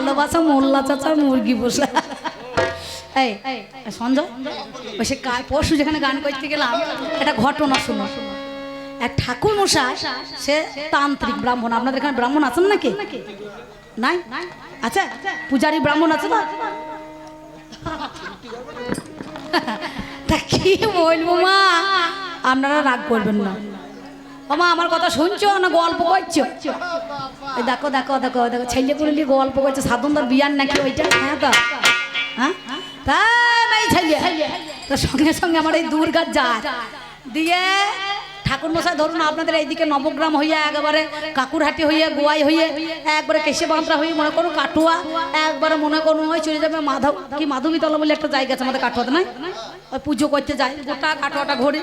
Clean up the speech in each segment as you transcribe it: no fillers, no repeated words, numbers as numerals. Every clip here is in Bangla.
ভালোবাসা মোল্লা চাচার মুরগি পোষা। এই সঞ্জয় সে পরশু যেখানে গান করতে গেলাম একটা ঘটনা শুনো। এক ঠাকুর মশাই সে তান্ত্রিক ব্রাহ্মণ। আপনাদের এখানে ব্রাহ্মণ আছেন নাকি? নাই? আচ্ছা, পূজারী ব্রাহ্মণ আছে না? তা কি বলবো মা, আপনারা রাগ করবেন না। ও মা, আমার কথা শুনছো না গল্প করছো? ওই দেখো দেখো দেখো দেখো ছেলে পুরুলি গল্প করছে সাধনদার বিয়ার নাকি ওইটা। হ্যাঁ তো, হ্যাঁ তাই ছেলে তার সঙ্গে সঙ্গে আমার এই দুর্গার যায় দিয়ে ঠাকুর মশাই ধরুন আপনাদের এইদিকে নবগ্রাম হইয়া একেবারে কাকুরহাটি হইয়া গোয়াই হইয়ে একবারে কেশে বাঁধরা হয়ে মনে করুন কাটুয়া একবারে মনে করুন ওই চলে যাবে মাধবীতলা বলে একটা জায়গা আছে আমাদের কাটুয়াতে, নাই? ওই পুজো করতে যায় গোটা কাটোয়াটা ঘুরে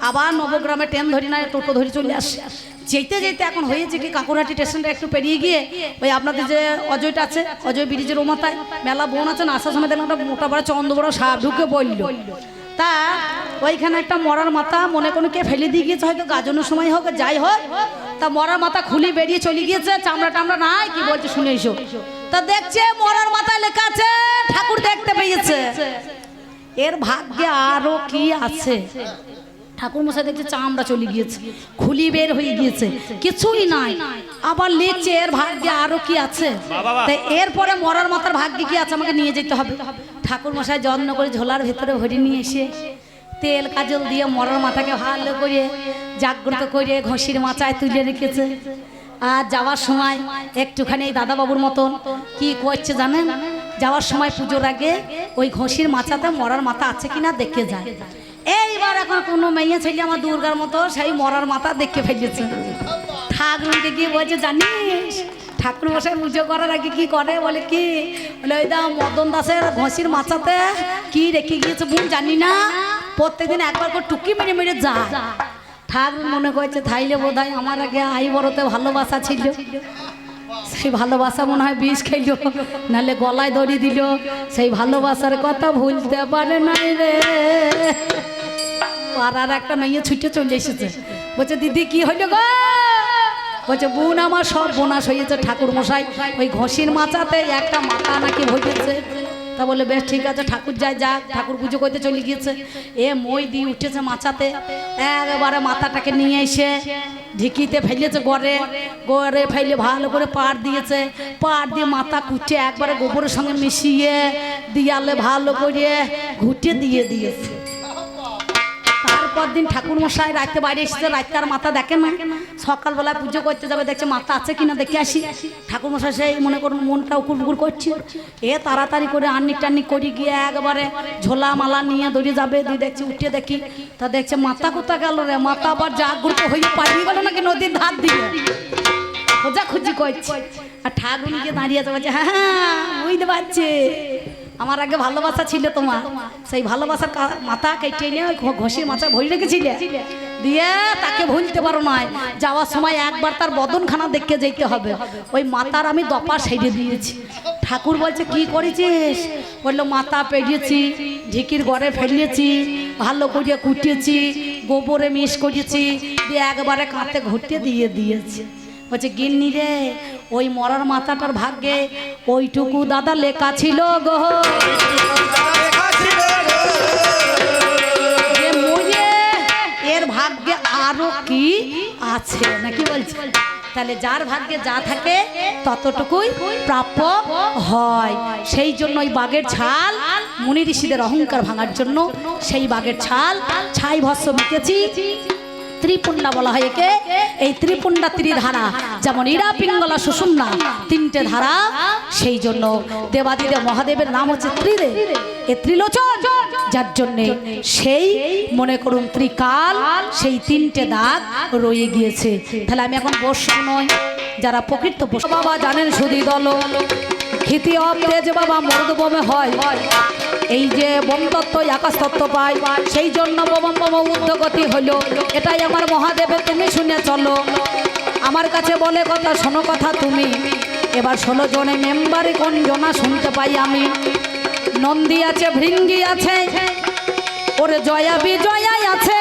আবার নবগ্রামে ট্রেন ধরি না টোটো ধরে চলে আসে। যেতে যেতে এখন হয়েছে কি কাকুরহাটি স্টেশনটা একটু পেরিয়ে গিয়ে ওই আপনাদের যে অজয়টা আছে অজয় ব্রিজের ও মাথায় মেলা বোন আছে না, আসার সময় দেখলাম একটা মোটা বড় চন্দ্র বড় সাপ ঢুকে বলল। তা ওইখানে একটা মরার মাথা মনে কোনো কে ফেলে দিয়ে গিয়েছে, হয়তো গাজনের সময় হোক যাই হোক, তা মরার মাথা খুলি বেরিয়ে চলে গিয়েছে, চামড়া টামড়া নাই কি বলছে শুনে এসো। তা দেখছে মরার মাথায় লেখা আছে ঠাকুর দেখতে পেয়েছে। এর ভাগ্যে আরো কি আছে, ঠাকুর মশাই দেখছে চামড়া চলে গিয়েছে, খুলি বের হয়ে গিয়েছে, কিছুই নাই। আবার লিখছে এর ভাগ্যে আরো কি আছে। তাই এরপরে মরার মাথার ভাগ্যে কি আছে আমাকে নিয়ে যেতে হবে। ঠাকুর মশাই যত্ন করে ঝোলার ভেতরে ভরে নিয়ে এসে তেল কাজল দিয়ে মরার মাথাকে ভালো করে জাগ্রত করে ঘষির মাচায় তুলে রেখেছে। আর যাওয়ার সময় একটুখানি এই দাদাবাবুর মতন কি করছে জানেন, যাওয়ার সময় পুজোর আগে ওই ঘষির মাচাতে মরার মাথা আছে কিনা দেখে যায়। এইবার এখন কোনো মেয়ে ছেলে আমার দুর্গার মতো সেই মরার মাথা দেখে ফেলেছে। ঠাকুরকে গিয়ে বলছে জানিস ঠাকুর মশাই পুজো করার আগে কি করে, বলে কি বলে ওই দা মদন দাসের ঘষির মাচাতে কি রেখে গিয়েছে বোন জানি না, প্রত্যেকদিন একবার করে টুকি মেরে মেরে যায়। ঠাকুর মনে করছে থাইলে বোধ হয় আমার আগে আই বড়তে ভালোবাসা ছিল, সেই ভালোবাসা মনে হয় বিষ খাইল, নাহলে গলায় দড়ি দিল, সেই ভালোবাসার কথা ভুলতে পারে নাই রে। আর একটা মেয়ে ছুটে চলে এসেছে, বলছে দিদি কি হইল গো, বলছে বোন আমার সব বোনাস হয়েছে, ঠাকুর মশাই ওই ঘষির মাচাতে একটা মাথা নাকি ভেবেছে। তা বলে বেশ ঠিক আছে ঠাকুর যাই যাক, ঠাকুর পুজো করতে চলে গিয়েছে। এ মই দিয়ে উঠেছে মাচাতে, একবারে মাথাটাকে নিয়ে এসে ঢিকিতে ফেলেছে, গড়ে গড়ে ফেলে ভালো করে পাড় দিয়েছে, পাড় দিয়ে মাথা কুটে একবারে গোবরের সঙ্গে মিশিয়ে দিয়ালে ভালো করে ঘুটে দিয়ে দিয়েছে। তারপর দিন ঠাকুর মশাই রাতে বাইরে এসেছে, রাতে আর মাথা দেখে না, সকালবেলায় পুজো করতে যাবে দেখছে মাথা আছে কিনা দেখে আসি। ঠাকুর মশাই সেই মনে করুন মনটা উকুর বুকুর করছে, এ তাড়াতাড়ি করে আন্নিক টান্নিক করে গিয়ে একবারে ঝোলা মালা নিয়ে দৌড়ে যাবে, দিয়ে দেখছি উঠে দেখি তা দেখছে মাথা কোথা গেল রে, মাথা আবার জাগ্রত হয়ে পালিয়ে গেল নাকি নদীর ধার দিয়ে খোঁজাখুঁজি করছে। আর ঠাকুর গিয়ে দাঁড়িয়ে আছে, বলছে হ্যাঁ বুঝতে পারছে আমার আগে ভালোবাসা ছিল তোমার, সেই ভালোবাসার মাথা কেটে নিয়ে ঘষির মাথা ভরে রেখেছিলে, দিয়ে তাকে ভুলতে পারো না, যাওয়ার সময় একবার তার বদনখানা দেখে যেতে হবে, ওই মাথার আমি দপা সেরে দিয়েছি। ঠাকুর বলছে কি করেছিস, বললো মাথা পেরিয়েছি, ঢিকির ঘরে ফেলিয়েছি, ভালো করে কুটিয়েছি, গোবরে মিশ করেছি, দিয়ে একবারে কাঁতে ঘুরতে দিয়ে দিয়েছি। বলছে গিন্নি রে ওই মরার মাথাটার ভাগ্যে ওইটুকু দাদা লেখা ছিল গো, এর ভাগ্যে আরো কি আছে নাকি বলছে। তাহলে যার ভাগ্যে যা থাকে ততটুকুই প্রাপ্য হয়। সেই জন্য ওই বাঘের ছাল মুনি ঋষিদের অহংকার ভাঙার জন্য সেই বাঘের ছাল ছাই ভস্ম মিটেছি ত্রিপুণ্ডা বলা হয় একে। এই ত্রিপুণ্ডা ত্রিধারা যেমন ইরা পিঙ্গলা সুষুম্না তিনটে ধারা, সেই জন্য দেবাদিদেব মহাদেবের নাম হচ্ছে ত্রিদেব, এ ত্রিলোচন, যার জন্যে সেই মনে করুন ত্রিকাল সেই তিনটে দাগ রয়ে গিয়েছে। তাহলে আমি এখন বসু নই, যারা প্রকৃত বসু বাবা জানেন সুধী দল খ্যাতি অবতেজ বাবা মর্দবমে হয়, এই যে বোম তত্ত্ব আকাশ তত্ত্ব পাই, সেই জন্য বোম বোম ঊর্ধ্বগতি হলো। এটাই আমার মহাদেবের তুমি শুনে চলো, আমার কাছে বলে কথা শোনো কথা তুমি, এবার 16 জনে মেম্বারে কোন জনা শুনতে পাই আমি। নন্দী আছে, ভৃঙ্গি আছে, ওরে জয়া বিজয়া আছে,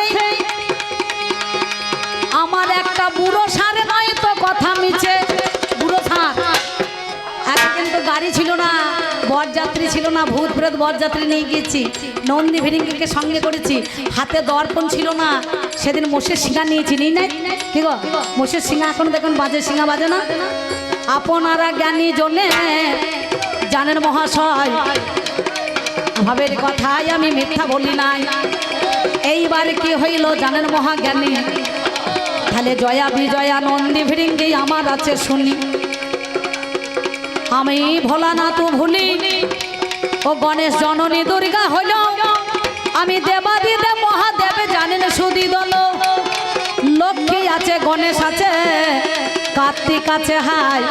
আমার একটা বুড়ো সারে নয় তো কথা মিছে, বুড়ো সার এখন কিন্তু গাড়ি ছিল না, বরযাত্রী ছিল না, ভূত প্রেত বরযাত্রী নিয়ে গিয়েছি, নন্দী ভিরিঙ্গিকে সঙ্গে করেছি, হাতে দর্পণ ছিল না, সেদিন মোষের শিঙা নিয়েছি, নিই নাই কি গো? মোষের শিঙা এখন দেখুন বাজে, শিঙা বাজে না। আপনারা জ্ঞানী জনে জানেন মহাশয়, ভাবের কথাই আমি মিথ্যা বলি নাই। এইবার কি হইল জানেন মহাজ্ঞানী, তাহলে জয়া বিজয়া নন্দী ভিরিঙ্গি আমার আছে শুনি। আমি ভোলানাথ ভুলি ও গণেশ জননী দুর্গা হইল, আমি দেবাদিদেব মহাদেব জানেন সুদি দল। লক্ষ্মী আছে, গণেশ আছে, কার্তিক আছে, হাই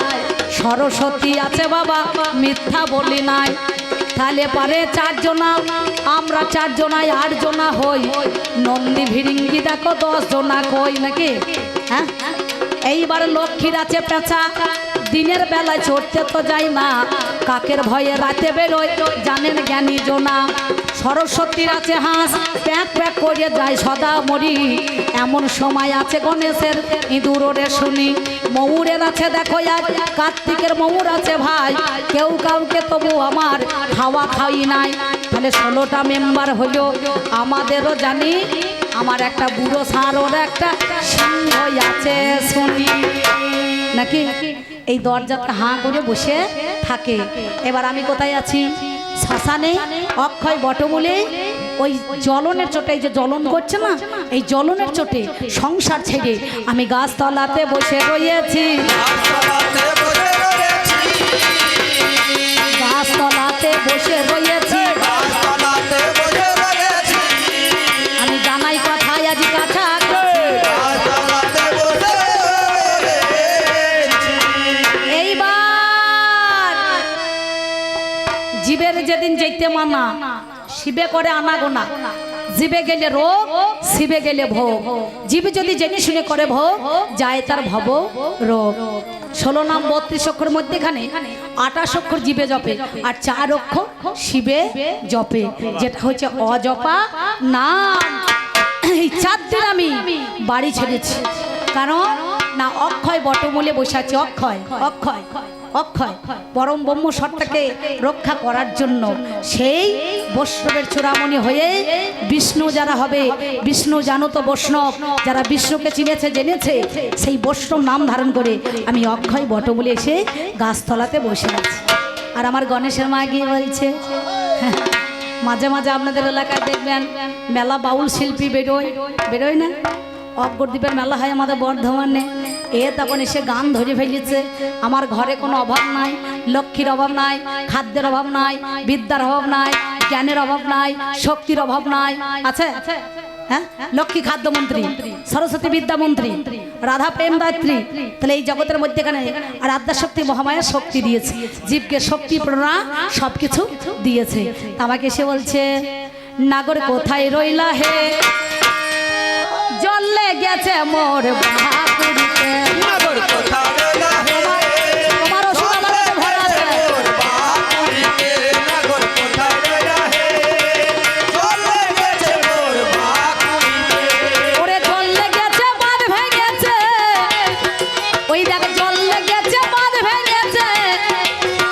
সরস্বতী আছে বাবা, মিথ্যা বলি নাই। তাহলে পারে চারজনা, আমরা চারজনায় 8 জনা হই, নন্দী ভিরিঙ্গি দেখো 10 জনা কই নাকি? হ্যাঁ, এইবার লক্ষ্মীর আছে পেঁচা, দিনের বেলায় চড়তে তো যাই না, কাকের ভয়ে রাতে বেরোয় জানেন জ্ঞানী জনা। সরস্বতীর আছে হাঁস, প্যাক প্যাক করে যায় সদা মরি, এমন সময় আছে গণেশের ইঁদুর ওরে শুনি। ময়ূরের আছে দেখো এক, কার্তিকের ময়ূর আছে ভাই, কেউ কাউকে তবু আমার খাওয়া খাই নাই। তাহলে 16টা মেম্বার হলো, আমাদেরও জানি আমার একটা বুড়ো ষাঁড়, ওর একটা সিংহ আছে শুনি নাকি? এই দরজাটা হাঁ করে বসে থাকে। এবার আমি কোথায় আছি? শ্মশানে অক্ষয় বটমূলে, ওই জ্বলনের চোটে, এই যে জ্বলন করছে না, এই জ্বলনের চোটে সংসার ছেড়ে আমি গাছতলাতে বসে রয়েছি, গাছতলাতে বসে রয়েছি। আমি জানাই কথায় আজ কাছা জীবের যেদিন যেতে মানা, শিবে করে আনাগোনা, জীবে গেলে রোগ, শিবে গেলে ভোগ। জীব যদি জেনে শুনে করে ভোগ, যায় তার ভব রোগ। 16 নাম 32 অক্ষর মধ্যেখানে 28 অক্ষর জীবে জপে, আর 4 অক্ষর শিবে জপে, যেটা হচ্ছে অজপা নাম। এই 4 দিন আমি বাড়ি ছেড়েছি, কারণ না অক্ষয় বটমূলে বসে আছে, অক্ষয় অক্ষয় অক্ষয় পরম ব্রহ্ম সত্তাকে রক্ষা করার জন্য। সেই বৈষ্ণবের চূড়ামণি হয়ে বিষ্ণু যারা হবে, বিষ্ণু জানো তো বৈষ্ণব, যারা বিষ্ণুকে চিনেছে জেনেছে, সেই বৈষ্ণব নাম ধারণ করে আমি অক্ষয় বটমূলে এসে গাছতলাতে বসে আছি। আর আমার গণেশের মা গিয়ে বলছে, মাঝে মাঝে আপনাদের এলাকায় দেখবেন মেলা বাউল শিল্পী বেরোয় না, অগ্রদ্বীপের মেলা হয় আমাদের বর্ধমানে, তখন এসে গান ধরে ফেলেছে। আমার ঘরে কোনো অভাব নাই, লক্ষ্মীর অভাব নাই, খাদ্যের অভাব নাই, বিদ্যার অভাব নাই, জ্ঞানের অভাব নাই, শক্তির অভাব নাই, আছে? হ্যাঁ, লক্ষ্মী খাদ্যমন্ত্রী, সরস্বতী বিদ্যামন্ত্রী, রাধা প্রেম দায়িত্রী। তাহলে এই জগতের মধ্যেখানে আর আদ্যাশক্তি মহামায়া শক্তি দিয়েছে, জীবকে শক্তি প্রেরণা সবকিছু দিয়েছে। আমাকে সে বলছে, নাগর কোথায় রইলা হে, জলে গেছে মোর বাহাদুরিতে, নাগর কোথায় রইলা হে, তোমার ওষুধ আমার কাছে ভরা আছে, বাহাদুরিতে নাগর কোথায় রইলা হে, জলে গেছে মোর বাহাদুরিতে, ওরে জলে গেছে বাঁধ ভেঙেছে, ওই দেখ জলে গেছে বাঁধ ভেঙেছে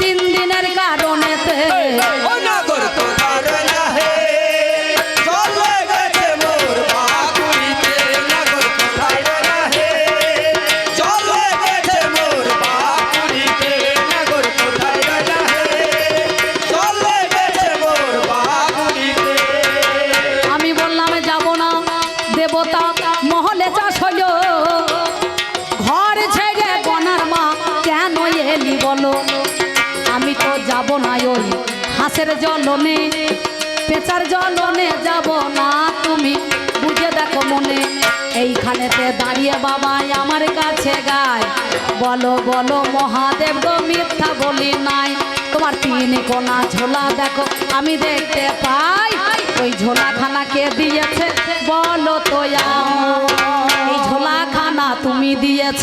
3 দিনের কারণেতে, ও নাগর কোথায় রইলা হে, জলে গেছে মোর বাহাদুরিতে, নাগর কোথায় রইলা হে, জলে গেছে মোর বাহাদুরিতে, নাগর কোথায় রইলা হে, জলে গেছে মোর বাহাদুরিতে। আমি বললাম যাব না, দেবতা মহলে চাষ হইল, ঘর ছেড়ে বনার মা কেন এলি বলো, আমি তো যাব না ওই হাঁসের জ্বলনে, পেঁচার জ্বলনে যাব না, তুমি বুঝে দেখো মনে। এইখানেতে দাঁড়িয়ে বাবাই আমার কাছে গায়, বলো বলো মহাদেব গো মিথ্যা বলি নাই, তোমার 3 কোনা ঝোলা দেখো আমি দেখতে পাই, ওই ঝোলাখানা কে দিয়েছে বলো তো, এই ঝোলাখানা তুমি দিয়েছ,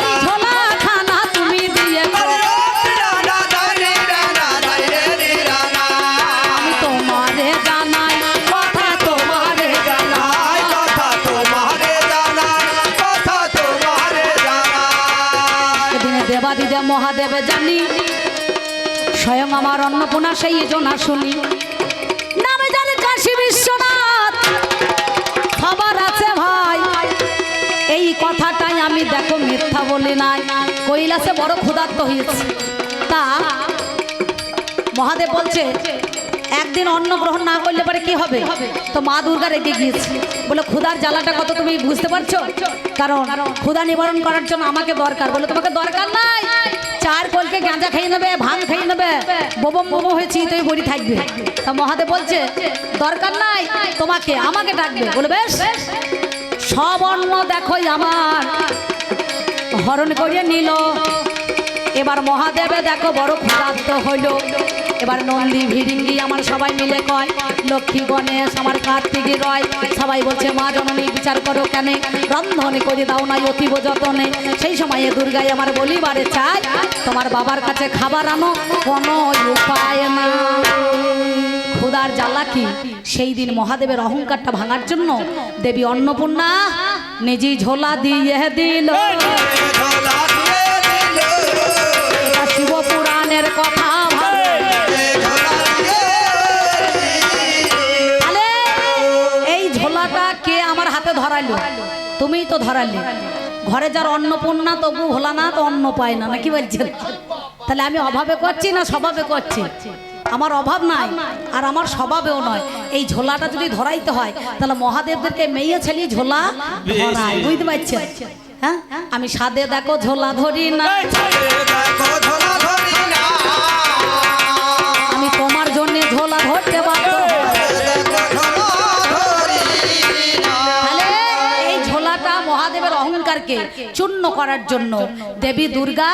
এই ঝোলাখানা তুমি দিয়েছ, আমি তোমারে জানাই কথা, তোমারে জানাই কথা, তোমারে জানাই কথা, তোমারে জানাই। এদিনে দেবাদিদেব মহাদেবে জানি, স্বয়ং আমার অন্নপূর্ণা সেই জনা শুনি। নামে জানি কাশী বিশ্বনাথ, খবর আছে ভাই, এই কথাটাই আমি দেখো মিথ্যা বলি নাই। কৈলাসে বড় ক্ষুধার্ত হয়েছে, তা মহাদেব বলছে একদিন অন্ন গ্রহণ না করলে পরে কি হবে? তো মা দুর্গা রেগে গিয়েছে, বলে ক্ষুধার জ্বালাটা কত তুমি বুঝতে পারছো? কারণ ক্ষুধা নিবারণ করার জন্য আমাকে দরকার। বলে তোমাকে দরকার নাই, চার কলকে গাঁজা খেয়ে নেবে, ভাঙ খেয়ে নেবে, বোবম বোবো হয়েছি তুই বড়ি থাকবে। তা মহাদেব বলছে দরকার নাই, তোমাকে আমাকে ডাকবে। বলে বেশ, সব অন্ন দেখোই আমার হরণ করে নিল। এবার মহাদেবে দেখো বড় ক্ষুধার্ত হইল। এবার নন্দী ভিড়িঙ্গি আমার সবাই মিলে কয়, লক্ষ্মী গণেশ আমার কার্তিকী রয়, সবাই বলছে মা জননী বিচার করো কেন, রন্ধনে করে দাও নাই অতীব যতনে। সেই সময়ে দুর্গাই আমার বলিবারে চাই, তোমার বাবার কাছে খাবার আনো, কোনো উপায় না। ক্ষুধার জ্বালা কি? সেই দিন মহাদেবের অহংকারটা ভাঙার জন্য দেবী অন্নপূর্ণা নিজেই ঝোলা দিয়ে দিল। শিবপুরাণের কথা এই ঝোলাটা কে আমার হাতে ধরাইলো? তুমিই তো ধরালে। ঘরে যার অন্নপূর্ণা তবু ভোলা না, তো অন্ন পায় না, নাকি বলছেন? তাহলে আমি অভাবে করছি না স্বভাবে করছি? আমার অভাব নাই আর আমার স্বভাবেও নয়। এই ঝোলাটা যদি ধরাইতে হয় তাহলে মহাদেবদেরকে মেয়ে ছেলে ঝোলা ধরায়, বুঝতে পারছেন? হ্যাঁ, আমি সাদে দেখো ঝোলা ধরি না, আমি তোমার জন্য ঝোলা ধরতে পারবো। তাহলে এই ঝোলাটা মহাদেবের অহংকারকে চূর্ণ করার জন্য দেবী দুর্গা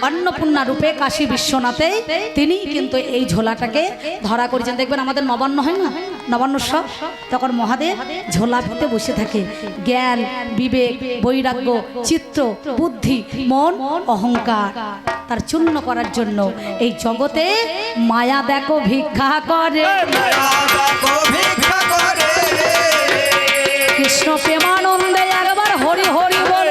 অন্নপূর্ণা রূপে কাশী বিশ্বনাথে তিনি কিন্তু এই ঝোলাটাকে ধরা করেছেন। দেখবেন আমাদের নবান্ন হয় না, নবান্ন সব, তখন মহাদেব ঝোলা পেতে বসে থাকে। জ্ঞান, বিবেক, বৈরাগ্য, চিত্ত, বুদ্ধি, মন, অহংকার তার চূর্ণ করার জন্য এই জগতে মায়া দেখো ভিক্ষা করে। কৃষ্ণ প্রেমানন্দে একবার হরি হরি বল।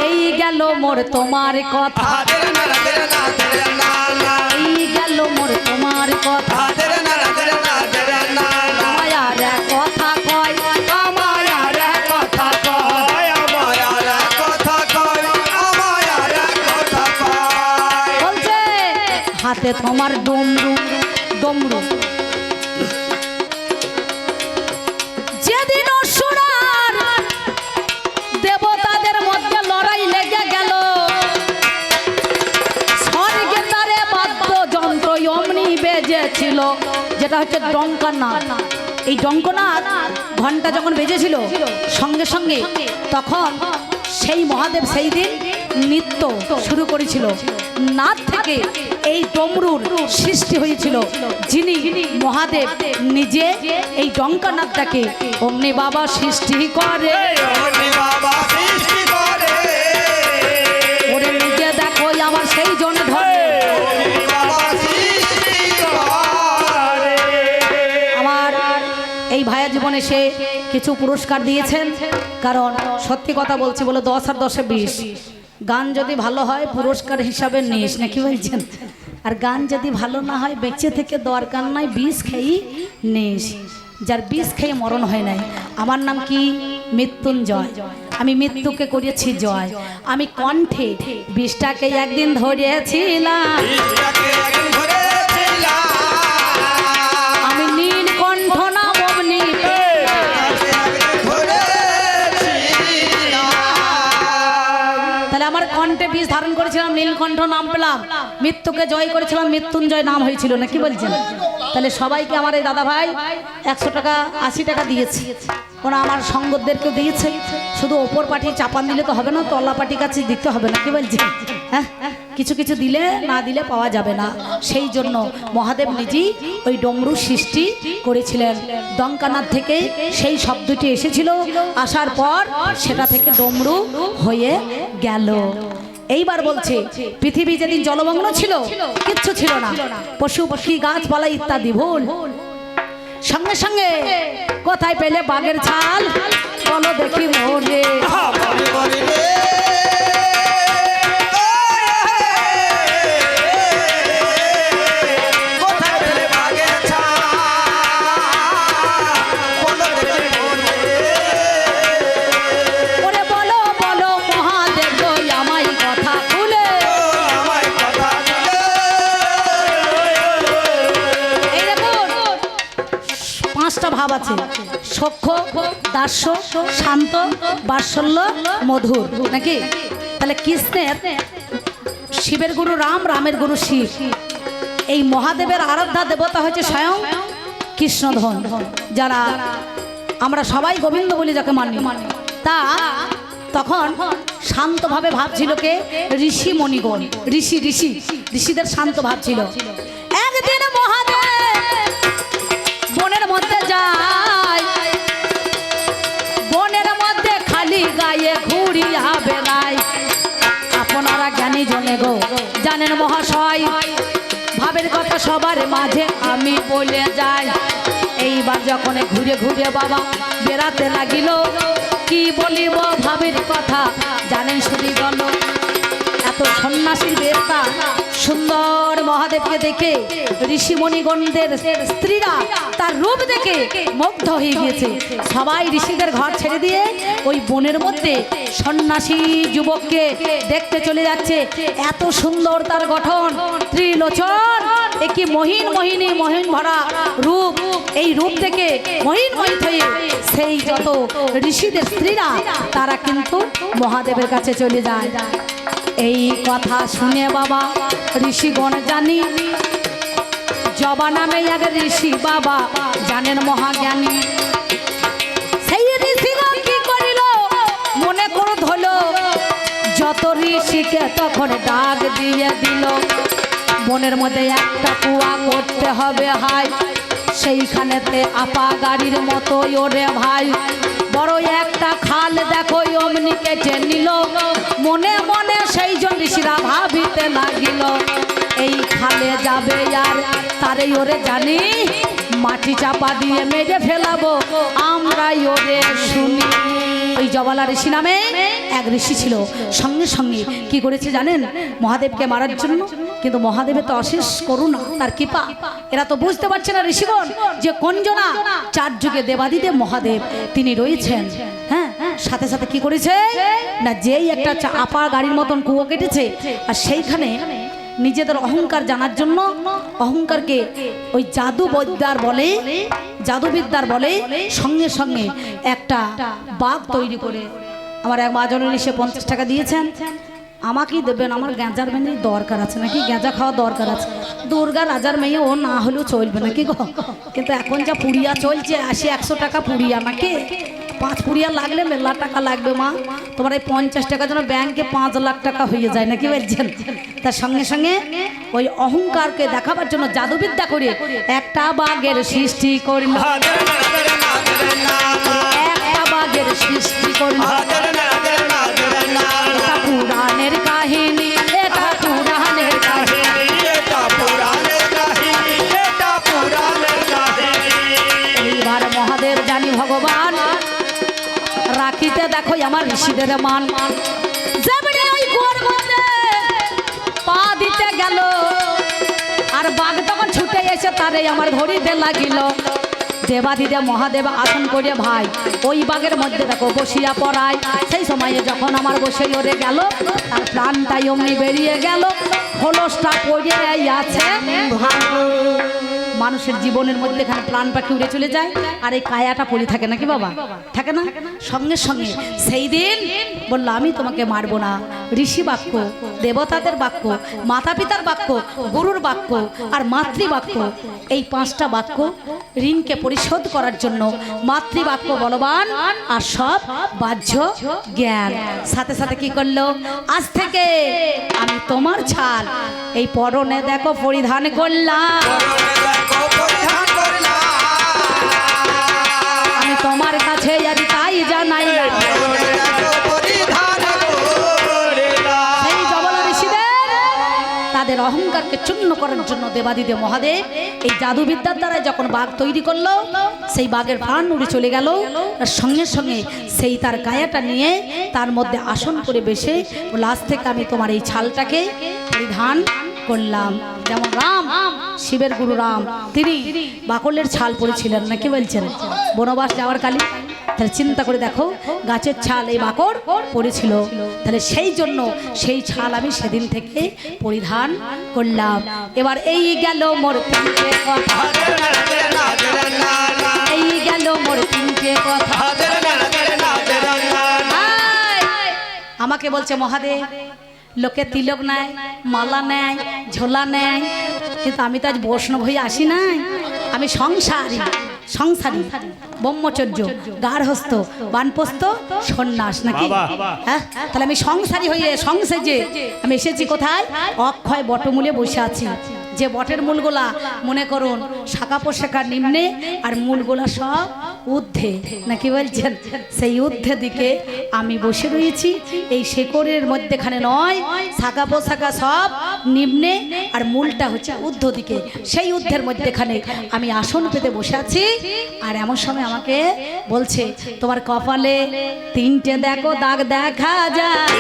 এই গেল মোর তোমার কথা, এই গেল মোর তোমার কথা, মায়ার কথা কয়, মায়ার কথা কয়, বলছে হাতে তোমার ডমরু ডমরু। যেদিন অসুরার দেবতাদের মধ্যে লড়াই লেগে গেল, স্বর্গে তারে বাদ্যযন্ত্র অমনি বেজেছিল, যেটা হচ্ছে ডঙ্কানাথ। এই ডঙ্কনাথ ঘন্টা যখন বেজেছিল সঙ্গে সঙ্গে তখন সেই মহাদেব সেই দিন নৃত্য শুরু করেছিল। নাথ থেকে এই ডমরুর সৃষ্টি হয়েছিল, যিনি মহাদেব নিজে এই ডঙ্কানাথটাকে অমনি বাবা সৃষ্টি করে। ওরে নিজে দেখো আমার সেই জন ধরে আমার এই ভাইয়া জীবনে সে কিছু পুরস্কার দিয়েছেন। কারণ সত্যি কথা বলছি, বলে 10 আর 10 20। গান যদি ভালো হয় পুরস্কার হিসাবে নিস, নাকি বলছেন? আর গান যদি ভালো না হয় বেঁচে থেকে দরকার নাই, বিষ খেয়েই নিস। যার বিষ খেয়ে মরণ হয় নাই। আমার নাম কি? মৃত্যুঞ্জয়। আমি মৃত্যুকে করিয়েছি জয়। আমি কণ্ঠে বিষটাকে একদিন ধরেছিলাম, আমি নীলকণ্ঠ নাম অমনি। তাহলে আমার কণ্ঠে বিষ ধারণ করেছিলাম, নীলকণ্ঠ নাম পেলাম, মৃত্যুকে জয় করেছিলাম, মৃত্যুঞ্জয় নাম হয়েছিল, নাকি বলছেন? তাহলে সবাইকে আমার এই দাদা ভাই 100 টাকা 80 টাকা দিয়েছি, ওরা আমার সঙ্গদেরকেও দিয়েছে। শুধু ওপর পাটি চাপান দিলে তো হবে না, তলা পাটি কাছে দিতে হবে, নাকি বলছেন? হ্যাঁ, কিছু কিছু দিলে না দিলে পাওয়া যাবে না। সেই জন্য মহাদেব নিজেই ওই ডমরু সৃষ্টি করেছিলেন। ডঙ্কানাথ থেকে সেই শব্দটি এসেছিল, আসার পর সেটা থেকে ডমরু হয়ে গেল। এইবার বলছে পৃথিবী যেদিন জলমগ্ন ছিল, কিচ্ছু ছিল না, পশু পাখি গাছপালা ইত্যাদি ভুল। সঙ্গে সঙ্গে কোথায় পেলে বাঘের ছাল, বলো দেখি মোরে ভাব আছে সখ্য দাস্য শান্ত বাৎসল্য মধুর নাকি তাহলে কৃষ্ণের শিবের গুরু রাম রামের গুরু শিব এই মহাদেবের আরাধ্যা দেবতা হচ্ছে স্বয়ং কৃষ্ণধন যারা আমরা সবাই গোবিন্দ বলি যাকে মানি তা তখন শান্তভাবে ভাবছিল কে ঋষি মণিগণ ঋষিদের শান্ত ভাবছিল একদিন মহাদেব বনের মধ্যে যায় বনের মধ্যে খালি গায়ে ঘুরিয়া বেড়ায় আপনারা জ্ঞানী জনে গো জানেন মহাশয় ভাবের কথা সবার মাঝে আমি বলে যাই এইবার যখন ঘুরে ঘুরে বাবা বেড়াতে লাগিল কি বলিব ভাবের কথা জানেন শুধু গেল এত সন্ন্যাসীর বেশটা সুন্দর মহাদেবকে দেখে ঋষিমণিগণদের স্ত্রীরা তার রূপ দেখে মুগ্ধ হয়ে গিয়েছে সবাই ঋষিদের ঘর ছেড়ে দিয়ে ওই বনের মধ্যে সন্ন্যাসী যুবককে দেখতে চলে যাচ্ছে এত সুন্দর তার গঠন ত্রিলোচন একই মহিন ভরা রূপ এই রূপ থেকে মহিন হয়ে সেই যত ঋষিদের স্ত্রীরা তারা কিন্তু মহাদেবের কাছে চলে যায় এই কথা শুনে বাবা ঋষিগণ জানি জবা নামে এক ঋষি বাবা জানেন মহাজ্ঞানী সেই ঋষিগণ কি করিল মনে করে ধরল যত ঋষিকে তখন ডাক দিয়ে দিল বনের মধ্যে একটা কুয়া করতে হবে হাই সেইখানেতে আপা গাড়ির মতো ওরে ভাই বড় একটা খাল দেখো অমনি কেটে নিল মনে মনে সেই জন ঋষিরা ভাবিতে লাগিল এই খালে যাবে আর তারে ওরে জানি মাটি চাপা দিয়ে মেরে ফেলাবো আমরাই ওরে শুনি ওই জবালা ঋষি নামে এক ঋষি ছিল সঙ্গে সঙ্গে কি করেছে জানেন মহাদেবকে মারার জন্য কিন্তু মহাদেবের তো অশেষ করুণা তার কৃপা এরা তো বুঝতে পারছে না ঋষিগণ যে কোনজনা চার যুগে দেবাদিদেব মহাদেব তিনি রয়েছেন হ্যাঁ সাথে সাথে কি করেছে না যেই একটা আপা গাড়ির মতন কুয়ো কেটেছে আর সেইখানে নিজেদের অহংকার জানার জন্য অহংকারকে ওই জাদুবিদ্যার বলে সঙ্গে সঙ্গে একটা বাঘ তৈরি করে আমার এক মা জননী সে 50 টাকা দিয়েছেন আমাকেই দেবেন আমার গাঁজার মেয়ে দরকার আছে নাকি গাঁজা খাওয়া দরকার আছে দুর্গা রাজার মেয়ে ও না হলেও চলবে নাকি গো কিন্তু এখন যা পুড়িয়া চলছে 80-100 টাকা পুড়িয়া নাকি 5 পুড়িয়া লাগলে মেলা টাকা লাগবে মা তোমার এই 50 টাকার জন্য ব্যাংকে 5 লাখ টাকা হয়ে যায় নাকি বলছেন তার সঙ্গে সঙ্গে ওই অহংকারকে দেখাবার জন্য জাদুবিদ্যা করে একটা বাঘের সৃষ্টি করল একটা বাঘের সৃষ্টি করল পুরাণের কাহিনী এটা পুরাণের কাহিনী এইবার মহাদেব জানি ভগবান রাখিতে দেখো আমার ঋষিদের মান ওই কুয়োর মধ্যে পা দিতে গেল আর বাঘ তখন ছুটে এসে তারে আমার ধরিতে লাগিল দেবাদিদেব মহাদেব আসন করে ভাই ওই বাঘের মধ্যে দেখো বসিয়া পড়ায় সেই সময়ে যখন আমার বসে ওরে গেল তার প্রাণটাই অমনি বেরিয়ে গেল খোলসটা পড়ে আছে মানুষের জীবনের মধ্যে এখানে প্রাণ পাখি উড়ে চলে যায় আর এই কায়াটা পড়ে থাকে নাকি বাবা থাকে না সঙ্গে সঙ্গে সেই দিন বললো আমি তোমাকে মারবো না ঋষি বাক্য দেবতাদের বাক্য মাতা পিতার বাক্য গুরুর বাক্য আর মাতৃবাক্য এই 5টা বাক্য ঋণকে পরিশোধ করার জন্য মাতৃবাক্য বলবান আর সব বাহ্য জ্ঞান সাথে সাথে কি করলো আজ থেকে আমি তোমার ছাল এই পরনে দেখো পরিধান করলাম আমি তোমার কাছে যদি তাই জানাই সেই জবলা ঋষিদের তাদের অহংকারকে চূর্ণ করার জন্য দেবাদিদেব মহাদেব এই জাদুবিদ্যার দ্বারা যখন বাঘ তৈরি করলো, সেই বাঘের প্রাণ উড়ে চলে গেল। আর সঙ্গে সঙ্গে সেই তার গায়াটা নিয়ে তার মধ্যে আসন করে বসে বলে, আজ থেকে আমি তোমার এই ছালটাকে পরিধান করলাম। যেমন রাম, শিবের গুরু রাম, তিনি বাকলের ছাল পরেছিলেন না, কি বলছেন, বনবাস যাওয়ার কালে। তাহলে চিন্তা করে দেখো, গাছের ছাল এই বাকর পড়েছিল, তাহলে সেই জন্য সেই ছাল আমি সেদিন থেকে পরিধান করলাম। এবার এই গেল মোর তিনটে কথা, এই গেল মোর তিনটে কথা। আমাকে বলছে মহাদেব, লোকে তিলক নেয়, মালা নেয়, ঝোলা নেয়, কিন্তু আমি তো আজ বৈষ্ণব হয়ে আসি নাই, আমি সংসারী, সংসারী, ব্রহ্মচর্য, গার্হস্থ, বানপ্রস্থ, সন্ন্যাস, নাকি? হ্যাঁ, তাহলে আমি সংসারী হয়ে সংসেজে আমি এসেছি কোথায়? অক্ষয় বটমূলে বসে আছি। যে বটের মূলগুলা মনে করুন শাখা পোশাকার নিম্নে, আর মূলগুলা সব ঊর্ধ্বে, নাকি বলছেন? সেই ঊর্ধ্বে দিকে আমি বসে রয়েছি। এই শেকড়ের মধ্যেখানে নয়, শাখা পোশাকা সব নিম্নে, আর মূলটা হচ্ছে ঊর্ধ্ব দিকে। সেই ঊর্ধ্বের মধ্যেখানে আমি আসন পেতে বসে আছি। আর এমন সময় আমাকে বলছে, তোমার কপালে তিনটে দেখো দাগ দেখা যায়।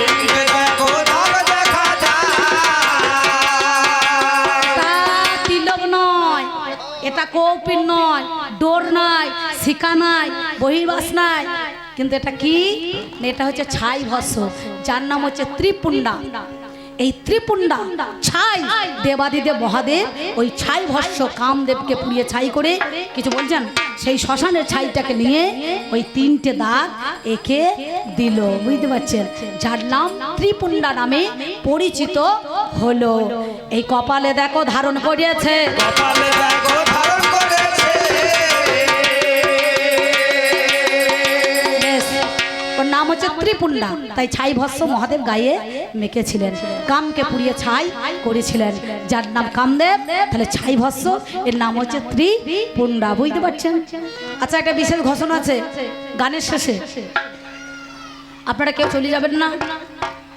এটা কৌপিন নয়, ডোর নাই, শিকা নাই, বহির্বাস নাই, কিন্তু এটা কি? এটা হচ্ছে ছাই ভস্য, যার নাম হচ্ছে ত্রিপুণ্ডা। এই ত্রিপুণ্ডা ছাই দেবাদিদেব মহাদেব ওই ছাই ভস্য কামদেবকে পুড়িয়ে ছাই করে, কিছু বলছেন, সেই শ্মশানের ছাইটাকে নিয়ে ওই তিনটে দাগ একে দিল, বুঝতে পারছেন? যার নাম ত্রিপুণ্ডা নামে পরিচিত হলো। এই কপালে দেখো ধারণ করিয়েছে, কপালে দেখো ধারণ করেছে। ওর নাম হচ্ছে ত্রিপুণ্ডা, তাই ছাই ভস্য মহাদেব গায়ে মেখেছিলেন, কামকে পুড়িয়ে ছাই করেছিলেন, যার নাম কামদেব। তাহলে ছাই ভস্য, এর নাম হচ্ছে ত্রিপুণ্ডা, বুঝতে পারছেন? আচ্ছা, একটা বিশেষ ঘোষণা আছে গানের শেষে, আপনারা কেউ চলে যাবেন না,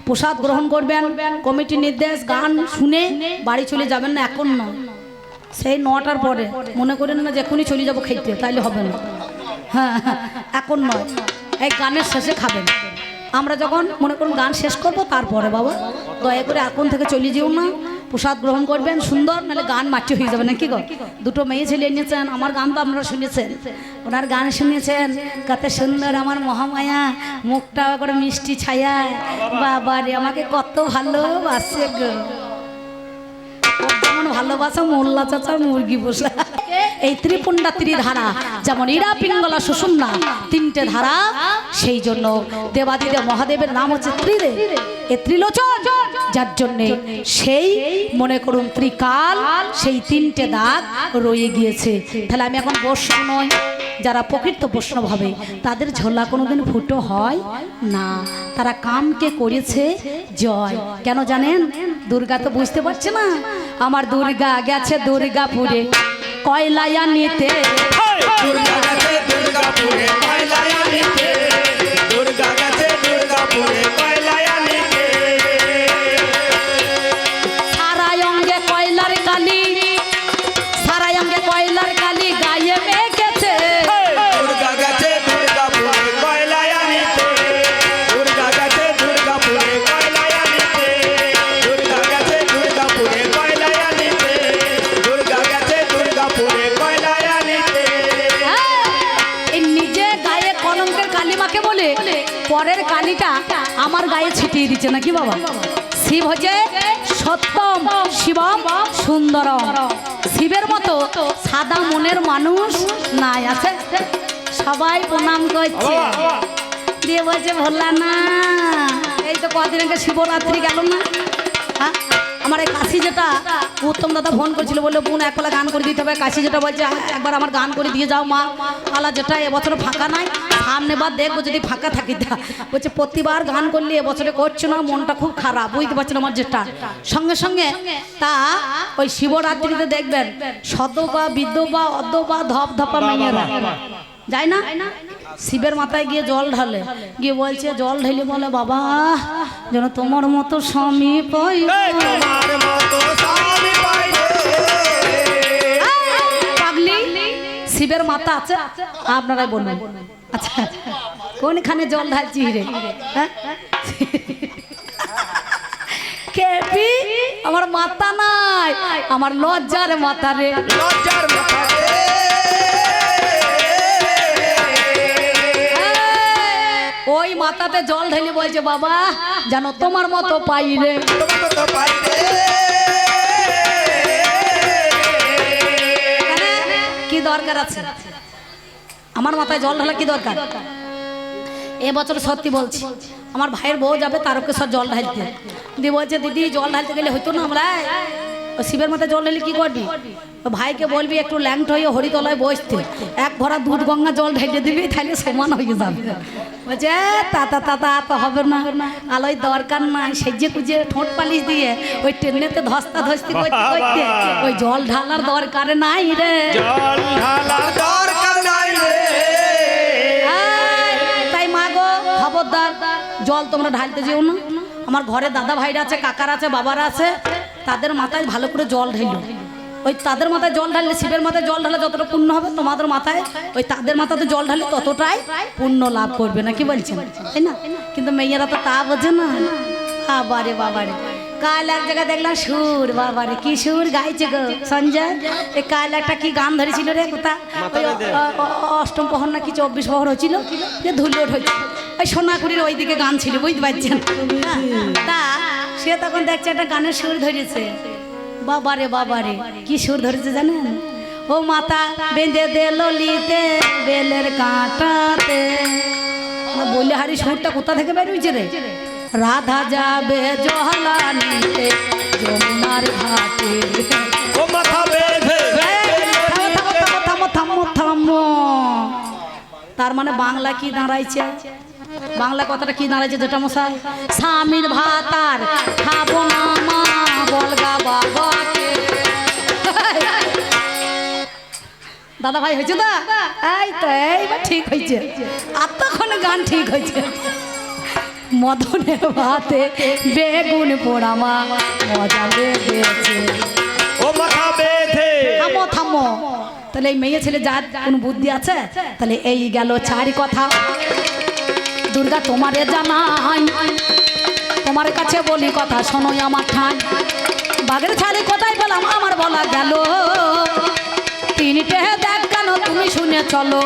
প্রসাদ গ্রহণ করবেন, কমিটির নির্দেশ, গান শুনে বাড়ি চলে যাবেন না, এখন নয়, সেই 9টার পরে। মনে করেন না যে এখনই চলে যাবো খাইতে, তাইলে হবে না। হ্যাঁ, এখন নয়, এই গানের শেষে খাবেন। আমরা যখন মনে করুন গান শেষ করবো তারপরে, বাবা দয়া করে এখন থেকে চলে যেও না, প্রসাদ গ্রহণ করবেন সুন্দর, নাহলে গান মাটি হয়ে যাবে, নাকি গো? দুটো মেয়ে ছেলে এনেছেন, আমার গান তো আপনারা শুনেছেন, ওনার গান শুনেছেন, কত সুন্দর আমার মহামায়া, মুখটা করে মিষ্টি ছায়া, বাবা রে আমাকে কত ভালোবাসে গো, যেমন ভালোবাসা মোল্লা চাচার মুরগি পোষা। এই ত্রিপুণ্ডা ত্রিধারা, যেমন ইরা পিঙ্গলা সুষুম্না, তিনটে ধারা, সেই জন্য দেবাদিদেব মহাদেবের নাম হচ্ছে ত্রিদেব, এ ত্রিলোচন, যার জন্যে সেই মনে করুন ত্রিকাল, সেই তিনটে দাগ রয়ে গিয়েছে। তাহলে আমি এখন বৈষ্ণব নই, যারা প্রকৃত বৈষ্ণব হবে তাদের ঝোলা কোনোদিন ফুটো হয় না, তারা কামকে করেছে জয়। কেন জানেন? দুর্গা তো বুঝতে পারছে না, আমার দুর্গা গেছে দুর্গাপুরে কয়লায়া নিতে, দুর্গা গেছে দুর্গাপুরে কয়লায়া নিতে, দুর্গা গেছে দুর্গাপুরে কয়লায়া নিতে, সারা অঙ্গে কয়লার কালি, সারা অঙ্গে কয়লার কালি গায়ে মেখেছে, দুর্গা গেছে দুর্গাপুরে কয়লায়া নিতে, দুর্গা গেছে দুর্গাপুরে কয়লায়া নিতে, দুর্গা গেছে দুর্গাপুরে কয়লায়া নিতে, দুর্গা গেছে দুর্গাপুরে কয়লায়া নিতে। এই নিজে গায়ে কলঙ্কের কালি মাকে বলে পরের কালিটা আমার গায়ে ছিটিয়ে দিচ্ছে, নাকি বাবা? শিব হচ্ছে সত্যম শিবম সুন্দরম, শিবের মতো সাদা মনের মানুষ নাই, আছে? সবাই প্রণাম করছে, দিয়ে বলছে ভোলা না, এই তো কদিন আগে শিবরাত্রি গেল না, হ্যাঁ? আমার এই কাশি যেটা উত্তম দাদা ফোন করছিল, বললো বোন একবেলা গান করে দিতে হবে, কাশি যেটা বলছে একবার আমার গান করে দিয়ে যাও মা, আলা যেটা এবছর ফাঁকা নাই, সামনে বার দেখবো যদি ফাঁকা থাকি, বলছে প্রতিবার গান করলে এবছরে করছো না, মনটা খুব খারাপ, বুঝতে পারছেন আমার যেটা। সঙ্গে সঙ্গে তা ওই শিবরাত্রিতে দেখবেন সদবা বিধবা অদবা ধপ ধপা মেয়েরা যায় না, শিবের মাথায় গিয়ে জল ঢালে, গিয়ে বলছে, জল ঢেলে বলে বাবা যেন তোমার মতো স্বামী পাই, তোমার মতো স্বামী পাই, শিবের মাথা আছে আপনারাই বলবেন। আচ্ছা কোনখানে জল ঢালছি রে? হ্যাঁ কেপি আমার মাথা নাই, আমার লজ্জার মাথা রে, লজ্জার মাথা রে। ওই মাথাতে জল ঢেলে বলছে বাবা জানো তোমার মতো পাই রে, তোমার মতো পাই রে। কি দরকার আছে আমার মাথায় জল ঢালা? কি দরকার? এবছর সত্যি বলছি আমার ভাইয়ের বউ যাবে তারকেশ্বর জল ঢালতে, দিয়ে বলছে দিদি জল ঢালতে গেলে হইতো না আমরা ও শিবের মাথায় জল ঢালি কি করবি? ও ভাইকে বলবি একটু ল্যাংট হয়ে হরিতলায় বসতে, এক ভরা দুধ গঙ্গা জল ঢেলে দিবি তাহলে সমান হয়ে যাবে। বলছে তাতা তাতা তো হবে না, আলোয় দরকার নাই, সেজে কুজে ঠোঁট পালিশ দিয়ে ওই ট্রেনেতে ধস্তা ধস্তি করতে করতে ওই জল ঢালার দরকার নাই রে, জল ঢালার দরকার নাই রে। তাই মা গো খবরদার জল তোমরা ঢালতে যেও না। আমার ঘরে দাদা ভাইরা আছে, কাকারা আছে, বাবারা আছে, তাদের মাথায় ভালো করে জল ঢেলো। ওই তাদের মাথায় জল ঢাললে শিবের মাথায় জল ঢালে যতটা পুণ্য হবে তোমাদের মাথায় ওই তাদের মাথাতে জল ঢালে ততটাই পুণ্য লাভ করবে না, কি বলছেন তাই না? কিন্তু মেয়েরা তো তা বোঝে না। বাবারে বাবারে কাল এক জায়গায় দেখলাম সুর, বাবারে কি সুর গাইছে গো সঞ্জয়। এই কাল একটা কি গান ধরেছিল রে কোথা অষ্টম প্রহর না কি 24 প্রহর হয়েছিল, যে ধুলোট হয়েছিল ওই সোনাকুড়ির ওইদিকে গান ছিল বুঝতে পারছেন। তা সে তখন দেখছে একটা গানের সুর ধরেছে, বাবারে বাবারে কি সুর ধরেছে জানেন? ও মাথা বেঁধে দে ললিতে বেলের কাঁটাতে, বললে হারি সুরটা কোথা থেকে বেরিয়েছে রে? রাধা যাবে জহলা নিতে যমুনার ঘাটে, ও মাথা বেঁধে। থামো থামো থামো থামো। তার মানে বাংলা কি দাঁড়াইছে? বাংলা কথাটা কি দাঁড়াইছে যেটা মশাই? স্বামীর ভাত আর খাবো না মা বলগা বাবাকে। দাদা ভাই হয়েছে তো? এই তো এইবার ঠিক হয়েছে, আর তখন গান ঠিক হয়েছে। মদনের ভাতে বেগুন পোড়া মা মজা লেগেছে, ও মাথা বেঁধে। থামো থামো। তাহলে এই মেয়ে ছেলে যার কোনো বুদ্ধি আছে? তাহলে এই গেল চারি কথা। দুর্গা তোমারে জানাই, তোমার কাছে বলি কথা শোনো আমার ঠাই। বাঘের ছাড়ি কোথায় পেলাম আমার বলা গেল, তিনটে দেখ কেন তুমি শুনে চলো।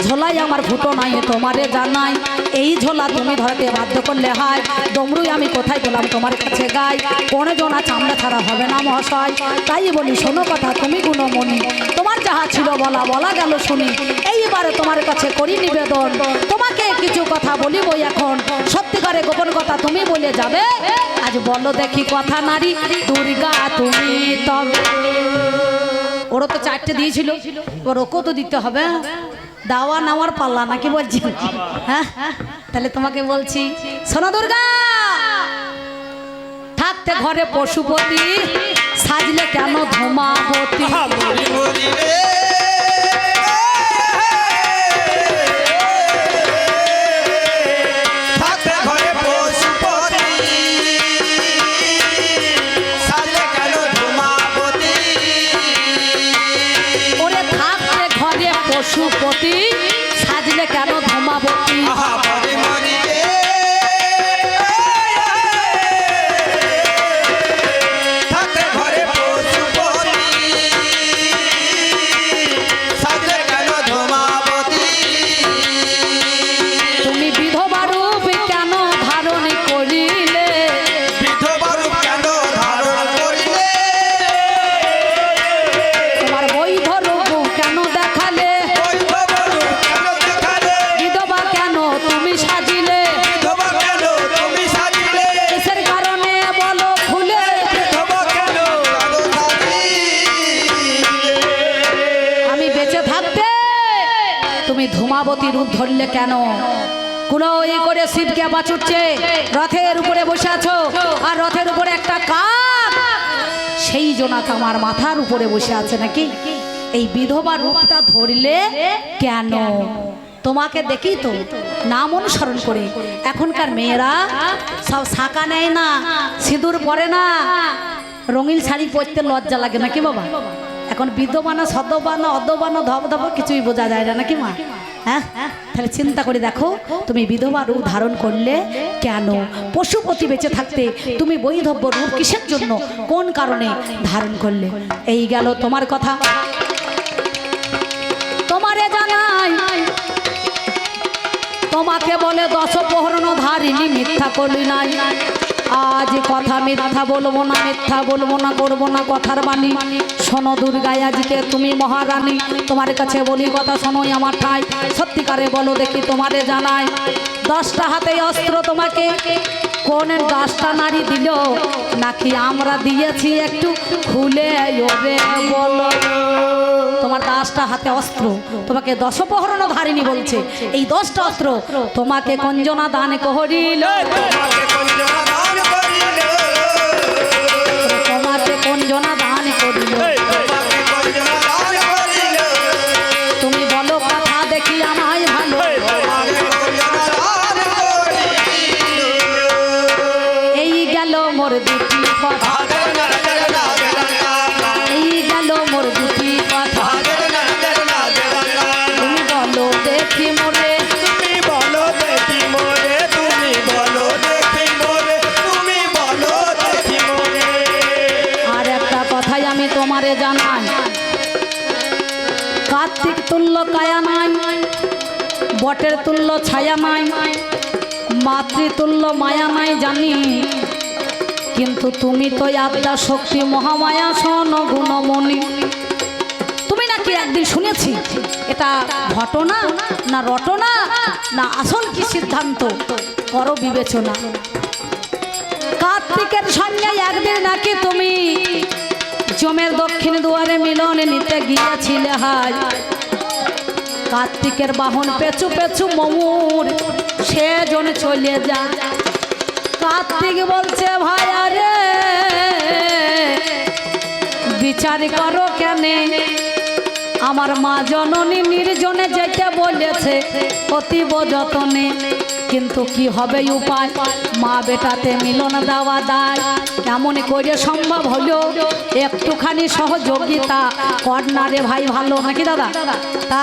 ঝোলাই আমার ফুটো নাই তোমারে জানাই, এই ঝোলা তুমি ধরতে বাধ্য করলে হয়। ডমরুই আমি কোথায় পেলাম তোমার কাছে গাই, কোনে জনা চামড়া ছাড়া হবে না মহাশয়। তাই বলি শোনো কথা তুমি গুণমণি, তোমার যাহা ছিল বলা বলা গেল শুনি। এইবারে তোমার কাছে করি নিবেদন, তোমাকে কিছু কথা বলিবই এখন। সত্যিকারে গোপন কথা তুমি বলে যাবে, আজ বলো দেখি কথা নারী দুর্গা তুমি তবে। ওরও তো 4টে দিয়েছিল, ওর ওকেও তো দিতে হবে। দাওয়া নেওয়ার পাল্লা নাকি বলছি? হ্যাঁ তাহলে তোমাকে বলছি শোনো দুর্গা, থাকতে ঘরে পশুপতি সাজলে কেন ধূমাবতী। পশুপতি সাজলে কেন ধূমাবতী। তুমি বিধবা রূপ কেন ধারণ করিলে, তোমার বৈধ রূপ কেন দেখালে, বিধবা কেন তুমি সাজিলে, কিসের কারণে বলো খুলে। আমি বেঁচে থাকতে তুমি ধূমাবতী রূপ ধরলে কেন? কুলোই করে শিবকে বাঁচুচ্ছে, রথের উপরে বসে আছো, আর রথের উপরে একটা কাক সেই জোনাক আমার মাথার উপরে বসে আছে নাকি? এই বিধবা রূপটা ধরলে কেন? তোমাকে দেখি তো নাম অনুসরণ করে এখনকার মেয়েরা সব শাঁকা নেয় না, সিঁদুর পরে না, রঙিন শাড়ি পরতে লজ্জা লাগে নাকি বাবা? এখন বিদ্যমানা সদ্যবানা অদ্যবানা ধবধব কিছুই বোঝা যায় না নাকি মা? হ্যাঁ, তাহলে চিন্তা করে দেখো, তুমি বিধবা রূপ ধারণ করলে কেন? পশুপতি বেঁচে থাকতে তুমি বৈধব্য রূপ কিসের জন্য, কোন কারণে ধারণ করলে? এই গেল তোমার কথা। তোমারে জানাই, তোমাকে বলে দশপ্রহরণ ধারিনি, মিথ্যা করলি নাই। আজ কথা মিথ্যা বলবো না, মিথ্যা বলবো না, করবো না কথার বাণী। শোনো দুর্গায় আজকে তুমি মহারানী, তোমার কাছে বলি কথা শোনোই আমার ঠাই। সত্যিকারে বলো দেখি তোমারে জানাই, 10টা হাতে অস্ত্র তোমাকে কোন 10টা নারী দিল, নাকি আমরা দিয়েছি একটু খুলে ওরে বলো। তোমার 10টা হাতে অস্ত্র, তোমাকে দশপ্রহরণ ধারিনি বলছে। এই 10টা অস্ত্র তোমাকে কঞ্জনা দান করিল, তোমাকে কঞ্জনা দান করিল। তুমি বলো কথা দেখি আমায় ভালো, এই গেল মোর দুটি কথা, এই গেল মোর দুটি কথা। তুমি বলো দেখি মোরে, তুমি বলো দেখি মোরে, তুমি বলো দেখি মোরে, তুমি বলো দেখি মোরে। আর একটা কথাই আমি তোমারে জানাই, কার্তিক তুল্য কায়া নাই, বটের তুল্য ছায়া নাই, মাতৃতুল্য মায়া নাই জানি, কিন্তু তুমি তো আদ্যা শক্তি মহামায়া সন গুণমণি। তুমি নাকি একদিন শুনেছি, এটা ঘটনা না রটনা না আসল কি সিদ্ধান্ত করো বিবেচনা। কার্তিকের সঙ্গে একদিন নাকি তুমি জমের দক্ষিণ দুয়ারে মিলনে নিতে গিয়েছিলে। হাই, কার্তিকের বাহন পেছু পেছু ময়ূর সেজন চলে যা। কার্তিক বলছে ভাই আরে বিচার করো কেনে, আমার মা জননী নির্জনে যেতে বলেছে অতীব যতনে, কিন্তু কি হবে উপায়, মা বেটাতে মিলন দেওয়া দায়, কেমন করে সম্ভব হলো, একটুখানি সহযোগিতা কর না রে ভাই ভালো, নাকি দাদা? তা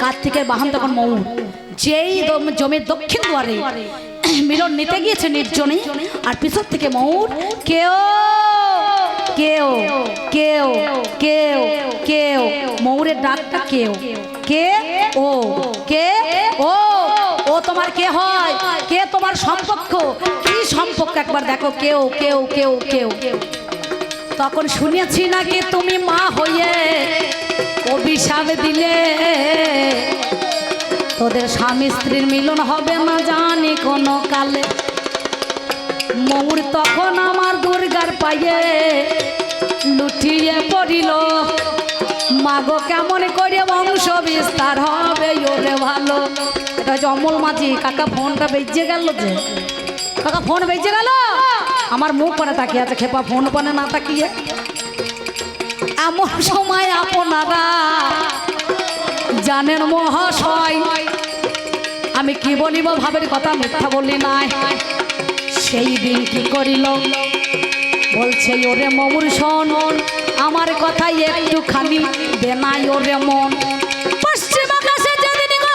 কার্তিকের বাহন তখন ময়ূর, যেই জমির দক্ষিণ দুয়ারে মিলন নিতে গিয়েছে নির্জনে, আর পিছর থেকে ময়ূর কেউ কেউ কেউ কেউ কেউ, ময়ূরের ডাকটা কেউ কে ও, কে ও, ও তোমার কে হয়, কে তোমার সম্পর্ক, কি সম্পর্ক একবার দেখো, কেউ কেউ কেউ কেউ। তখন শুনেছি নাকি তুমি মা হয়ে অভিশাপ দিলে, তোদের স্বামী স্ত্রীর মিলন হবে না জানি কোনো কালে। ময়ূর তখন আমার দুর্গার পায়ে লুটিয়ে পড়িল, মাগো কেমন করে বংশ বিস্তার হবে ওরে ভালো। এটা হচ্ছে অমল মাঝি কাকা, ফোনটা বেজে গেল যে, কাকা ফোন বেজে গেল, আমার মুখ পানে তাকিয়ে আছে, খেপা ফোন পানে না তাকিয়ে। এমন সময় আপনারা জানেন মহাশয়, আমি কি বলিব ভাবের কথা, মিথ্যা বলি নাই। সেই দিন কি করিল, বলছে ওরে ময়ূর শোন, আমার কথাই একটুখানি দেনাই ওরে মন। পশ্চিম আকাশে যেদিন গো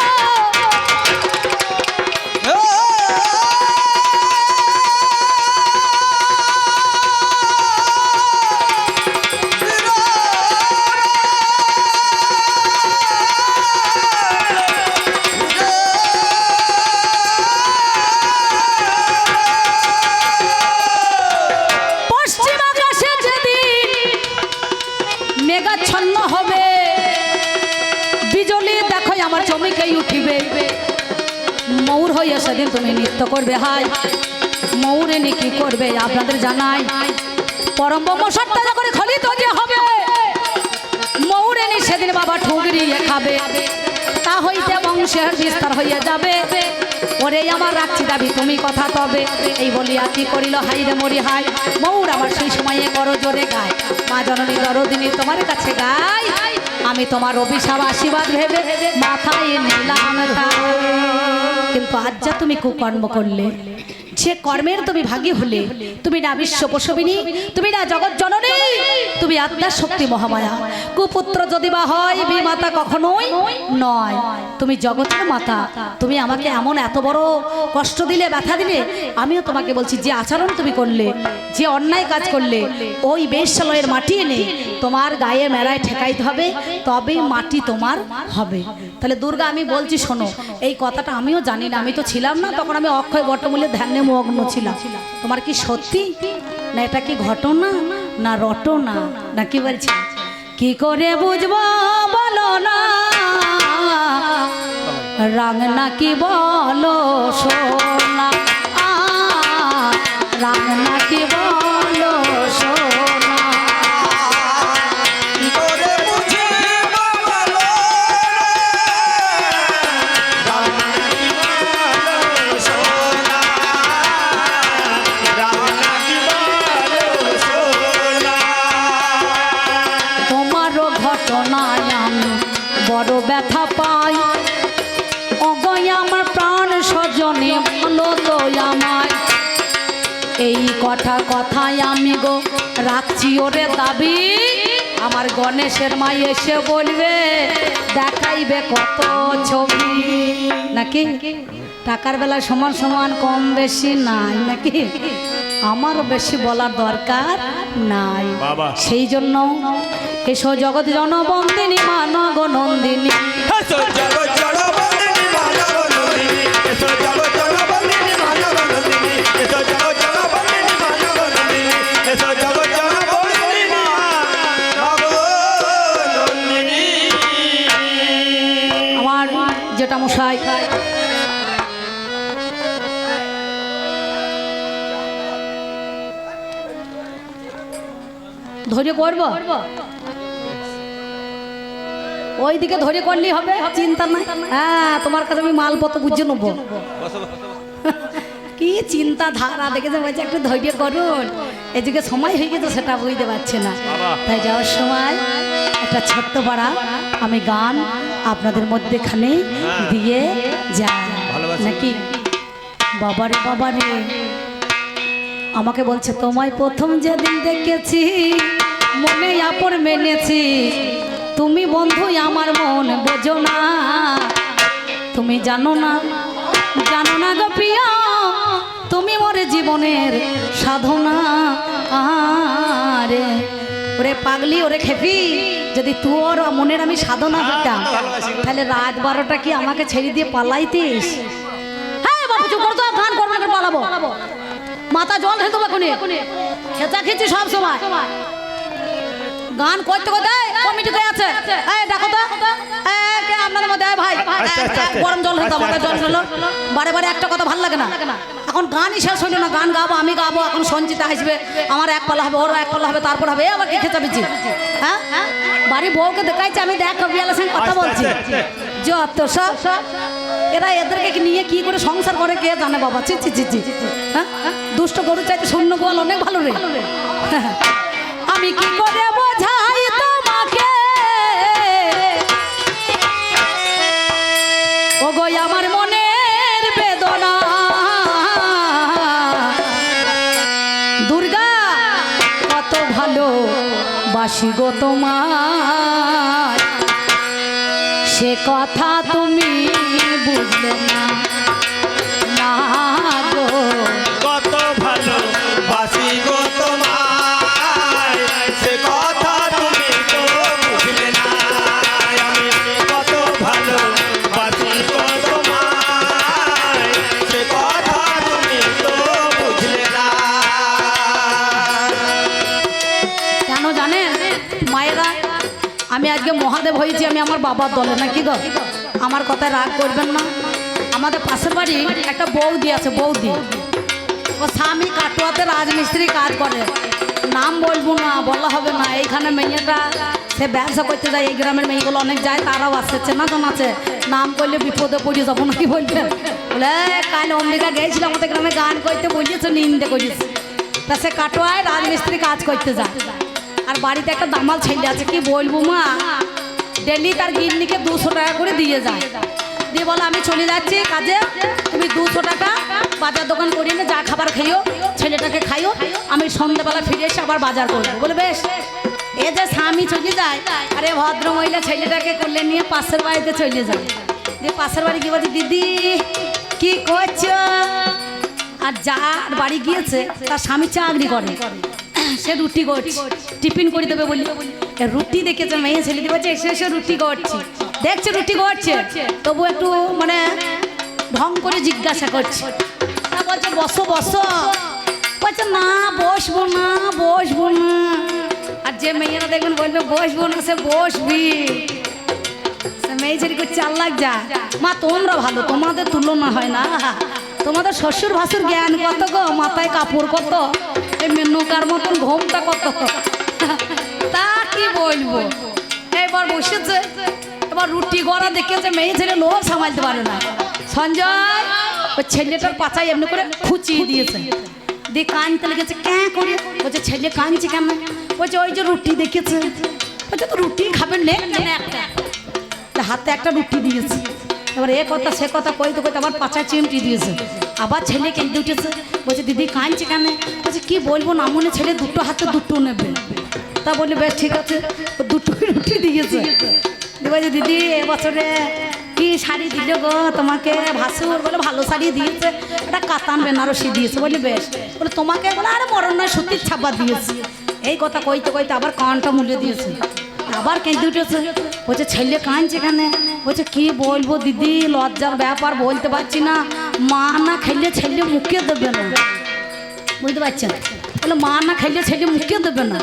মেঘাচ্ছন্ন হবে, বিজলি দেখো আমার চমকেই উঠিবে, ময়ূর হইয়া সেদিন তুমি নৃত্য করবে। হাই, ময়ূরে নি কি করবে আপনাদের জানাই, পরম ব্রহ্মসত্তা যখন খলিত যে হবে, ময়ূরে নি সেদিন বাবা ঠুকরিয়ে খাবে, তা হইতে বংশের বিস্তার হইয়া যাবে। ওরে আমার রাখছি দাবি তুমি কথা তবে, এই বলিয়া কি করিল হাই রে মরি হাই, ময়ূর আমার সেই সময়ে করো জোরে গায়, মা জননী দরদিনী তোমার কাছে গাই, আমি তোমার অভিশাপ আশীর্বাদ ভেবে মাথায় নিলাম। কিন্তু আজ যা তুমি কুকর্ম করলে, সে কর্মের তুমি ভাগী হলে, তুমি না বিশ্ব প্রসবিনী, তুমি না জগৎ জননী, তুমি আত্মার শক্তি মহামায়া। কুপুত্র যদি বা হয় বিমাতা কখনোই নয়, তুমি জগতের মাতা। তুমি আমাকে এমন এত বড় কষ্ট দিলে, ব্যথা দিলে, আমিও তোমাকে বলছি যে আচরণ তুমি করলে, যে অন্যায় কাজ করলে, ওই বেশ্যালয়ের মাটি এনে তোমার গায়ে মেলায় ঠেকাইতে হবে, তবেই মাটি তোমার হবে। তাহলে দুর্গা আমি বলছি শোনো, এই কথাটা আমিও জানি না, আমি তো ছিলাম না তখন, আমি অক্ষয় বটমূল্যে ধ্যানে মগ্ন ছিলাম। তোমার কি সত্যি না এটা কি ঘটনা না রটনা না কি বলছি? কি করে বুঝবো বলো না, রাং নাকি বলো সোনা, রাং নাকি বলো সোনা। কি করে বুঝিব বলো রাম নাকি বলো সোনা, রাম নাকি বলো সোনা। তোমারও ঘটনায় আমি বড় ব্যথা পাই, অগয় আমার প্রাণ স্বজনে ভালো তো আমায়। এই কথায় আমি গো রাখছি ওরে দাবি, আমার গণেশের মা এসে বলবে দেখাইবে কত ছবি। নাকি টাকার বেলায় সমান সমান কম বেশি নাই, নাকি আমারও বেশি বলার দরকার নাই। সেই জন্য এসো জগৎ জনবন্দিনী মানগ নন্দিনী, এসো জগৎ জনবন্দিনী মানব নন্দিনী, এসো জগৎ জনবন্দিনী মানব নন্দিনী, এসো জগৎ জনবন্দিনী মানব নন্দিনী, এসো জগৎ জনবন্দিনী মানব নন্দিনী। আমার যেটা মশাই ধৈর্য করবো, ওইদিকে ধৈর্য করলেই হবে, চিন্তা নাই। হ্যাঁ তোমার কাছে আমি মালপত্র বুঝে নেবো। কি চিন্তা ধারা দেখেছে, বলছে একটু ধৈর্য করুন, এদিকে সময় হয়ে গেছে সেটা বুঝতে পারছে না। তাই যাওয়ার সময় একটা ছোট্ট পাড়া আমি গান আপনাদের মধ্যেখানে দিয়ে যাই, নাকি? বাবারে বাবারে আমাকে বলছে তোমায় প্রথম যেদিন দেখেছি মনে আপন মেনেছি, তুমি বন্ধু আমার মন বোঝো না, তুমি জানো না গো প্রিয়া, তুমি মোরে জীবনের সাধনা। আরে ওরে পাগলি, ওরে খেপি, যদি তোর মনের আমি সাধনা হইতাম তাহলে রাত 12টা কি আমাকে ছেড়ে দিয়ে পালাইতিস? হ্যাঁ বাবু চুপ করো তো, গান করবো না, পালাবো, মাথা জল ঢেলে দেবো এখনই, খেচা খেচি সব সময় গান করতে করতে কমিটি কে আছে, এই দেখো তো কে আপনাদের মধ্যে, ভাই গরম জল ঢেলে মাথা জল ঢেলো, বারে বারে একটা কথা ভালো লাগে না। এখন গানই শেষ হইলো না, গান গাবো, আমি গাবো, এখন সঞ্চিতা আসবে, আমার এক পালা হবে, ওর এক পালা হবে, তারপর হবে আবার কি খেচাবেছি। হ্যাঁ বাড়ি বউকে দেখাইছে আমি, দেখ বিয়ালের সঙ্গে কথা বলছি, যত সব এরা এদেরকে নিয়ে কি করে সংসার করে কে জানে বাবা। চি চি চি চি, হ্যাঁ দুষ্ট গরু চাইতে শূন্য গোয়াল অনেক ভালো রে। আমি কি করে বোঝাই তোমাকে ওগো আমার মনের বেদনা, দুর্গা কত ভালো বাসি গো তোমার, সে কথা তুমি বুঝলে না, না গো কত ভালো বাসি গো তোমায়, সে কথা তুমি তো বুঝলে না, আমি কত ভালো বাসি গো তোমায়, সে কথা তুমি তো বুঝলে না। কেন জানেন মায়েরা, আমি আজকে মহাদেব হয়েছি, আমি আমার বাবার দলে, নাকি গো আমার কথায় রাগ করবেন না। আমাদের পাশের বাড়ি একটা বৌদি আছে, বৌদি ও স্বামী কাটোয়াতে রাজমিস্ত্রি কাজ করে, নাম বলবো না, বলা হবে না। এইখানে মেয়েটা সে ব্যবসা করতে যায়, এই গ্রামের মেয়েগুলো অনেক যায়, তারাও আসছে, চেনা জানা আছে, নাম করলে বিপদে পড়ে যাবো নাকি বলবেন। বলে কাল অম্বিকা গেছিল আমাদের গ্রামে গান করতে, বলিয়েছে নিন্দে করিস, তা সে কাটোয়ায় রাজমিস্ত্রি কাজ করতে যায়, আর বাড়িতে একটা দামাল ছেলে আছে, কি বলবো মা, ডেলি তার গিন্নিকে 200 টাকা করে দিয়ে যায়, দিয়ে বলে আমি চলে যাচ্ছি কাজে, তুমি 200 টাকা বাজার দোকান করিয়ে না, যা খাবার খাইও, ছেলেটাকে খাইও, আমি সন্ধ্যাবেলা ফিরে এসে আবার বাজার করবো। বলে বেশ। এ যে স্বামী চলে যায়, আরে ভদ্র মহিলা ছেলেটাকে করলে নিয়ে পাশের বাড়িতে চলে যায়। দিয়ে পাশের বাড়ি গিয়ে বলছে, দিদি কি করছো? আর যার বাড়ি গিয়েছে তার স্বামী চাকরি করে, সে রুটি করছে, টিফিন করে দেবে বলি। রুটি দেখেছে মেয়ে ছেলে দিয়ে বলছে, এসে এসে রুটি করছি, দেখছে রুটি করছে, তবু একটু মানে ঢং করে জিজ্ঞাসা করছে। তা বলছে বসো বসো, বলছে না বসবো না বসবো না। আর যে মেয়েরা দেখবেন বলবে বসবো না, সে বসবি। মেয়ে ছেলে করছে আল্লাহ যা মা, তোমরা ভালো, তোমাদের তুলনা হয় না। তোমাদের শ্বশুর ভাসুর জ্ঞান কত গো, মাথায় কাপড় কত, এই মেনুকার মতন ঘুমটা কত, তা কি বলবো। এবার বসেছে, এবার রুটি গড়া দেখেছে মেয়ে ছেলে লোক সামালতে পারে না। সঞ্জয় ওই ছেলেটার পাছায় এমনি করে খুঁচিয়ে দিয়েছে, দিয়ে কানতে লেগেছে ক্যাঁ করে। বলছে ছেলে কানছে কেন? বলছে ওই যে রুটি দেখেছে। বলছে তো রুটি খাবেন নে একটা, হাতে একটা রুটি দিয়েছে। এবার এ কথা সে কথা কইতে কইতে আবার পাছায় চিমটি দিয়েছে। আবার ছেলে কেঁদে উঠেছে, বলছে দিদি কাঁদছে কেন? বলছে কি বলবো না, মনে ছেলে দুটো হাতে দুটো নেবে। তা বলি বেশ ঠিক আছে, দুটো রুটি দিয়েছে। বলছে দিদি এবছরে কি শাড়ি দিল গো তোমাকে ভাসুর? বলে ভালো শাড়ি দিয়েছে, এটা কাতান বেনারসি দিয়েছে। বলি বেশ। বলে তোমাকে বলে আরে মরণ নয় সুতির ছাপা দিয়েছে। এই কথা কইতে কইতে আবার কানটা মুলে দিয়েছে, আবার কেঁদে উঠেছে। বলছে ছেলে কাঁদছে কেন? বলছে কি বলবো দিদি, লজ্জার ব্যাপার, বলতে পারছি না। মা না খেলে ছেলে মুখে দেবে না, বুঝতে পারছেন? বলে মা না খেলে ছেলে মুখে দেবে না।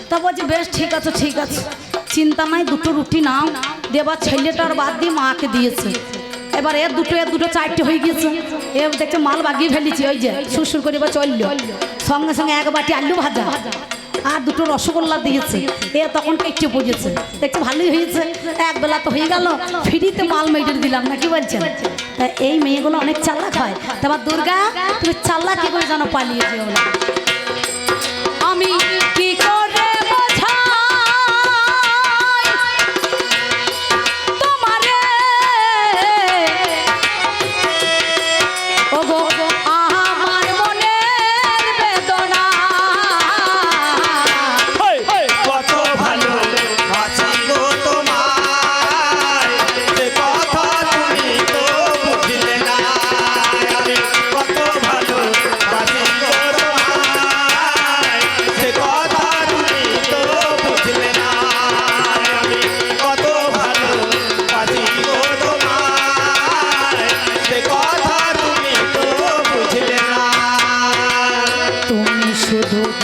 তা বলছে বেশ ঠিক আছে ঠিক আছে, চিন্তা নাই, দুটো রুটি নাও। দেবার ছেলেটার বাদ দিয়ে মাকে দিয়েছে। এবার এর দুটো চারটে হয়ে গিয়েছে। এ দেখছে মাল বাগিয়ে ফেলেছি, ওই যে সুরসুর করে এবার চললো। সঙ্গে সঙ্গে এক বাটি আলু ভাজা আর দুটো রসগোল্লা দিয়েছে। এ তখন কেটে পড়েছে, দেখছে ভালোই হয়েছে, এক বেলা তো হয়ে গেল, ফ্রিতে মাল মেরে দিলাম না, কি বলছেন? তা এই মেয়েগুলো অনেক চালাক হয়। তারপর দুর্গা তুমি চাল্লা কি করে জানো পালিয়ে যেও না। আমি কি করে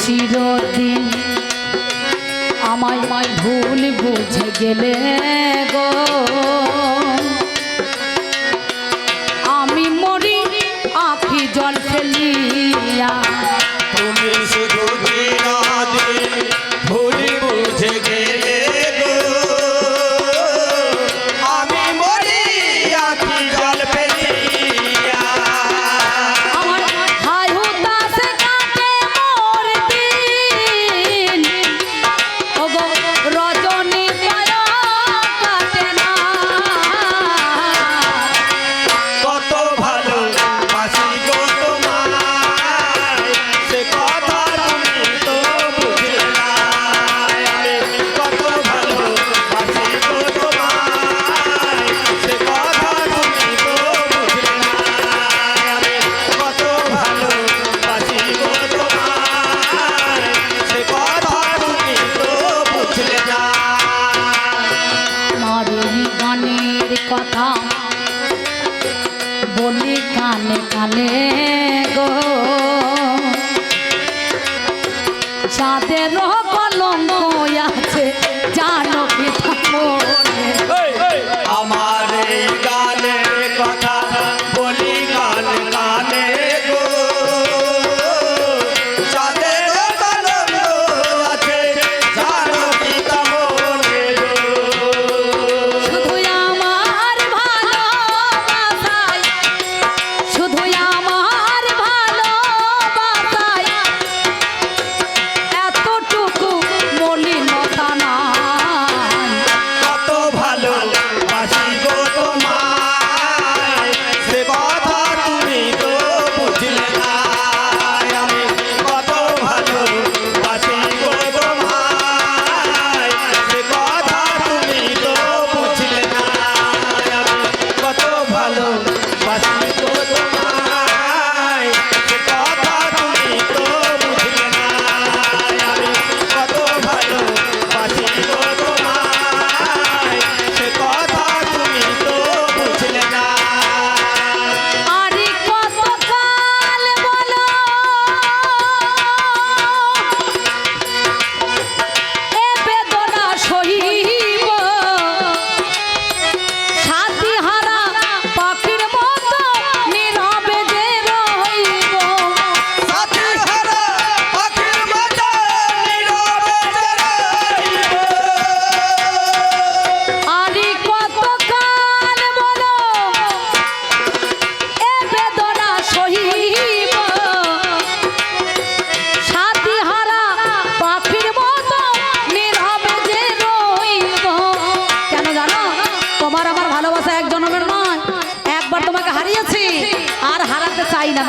চিরদিন আমায় ভুল বুঝে গেলে গো, আমি মরি আঁখি জল ফেলিয়া। তুমি শুধু চিরদিন ভুল বুঝে গেলে গো, আমি মরি আঁখি জল ফেলিয়া। আমার হায় হুতাশে কাটে মোর দিন, ওগো রজনী ছায়া কাটে না। কত ভালো বাসি গো তোমায়, সে কথা তুমি তো বুঝলে না। আমি কত ভালো বাসি গো তোমায়, সে কথা তুমি তো বুঝলে না। আমি কত ভালো বাসি গো তোমায়, সে কথা তুমি তো বুঝলে না। আমার এই গানের কথা বলি কানে কানে গো, চাঁদের কলঙ্ক আছে জানো কি মনে। আমার এই গানের কথা বলি গান গানে গো, চাঁদের কলঙ্ক আছে জানো কি তা মনে গো। শুধু আমার ভালোবাসায়, শুধু আমার ভালোবাসায় এতটুকু মলিনতা নাই। কত ভালো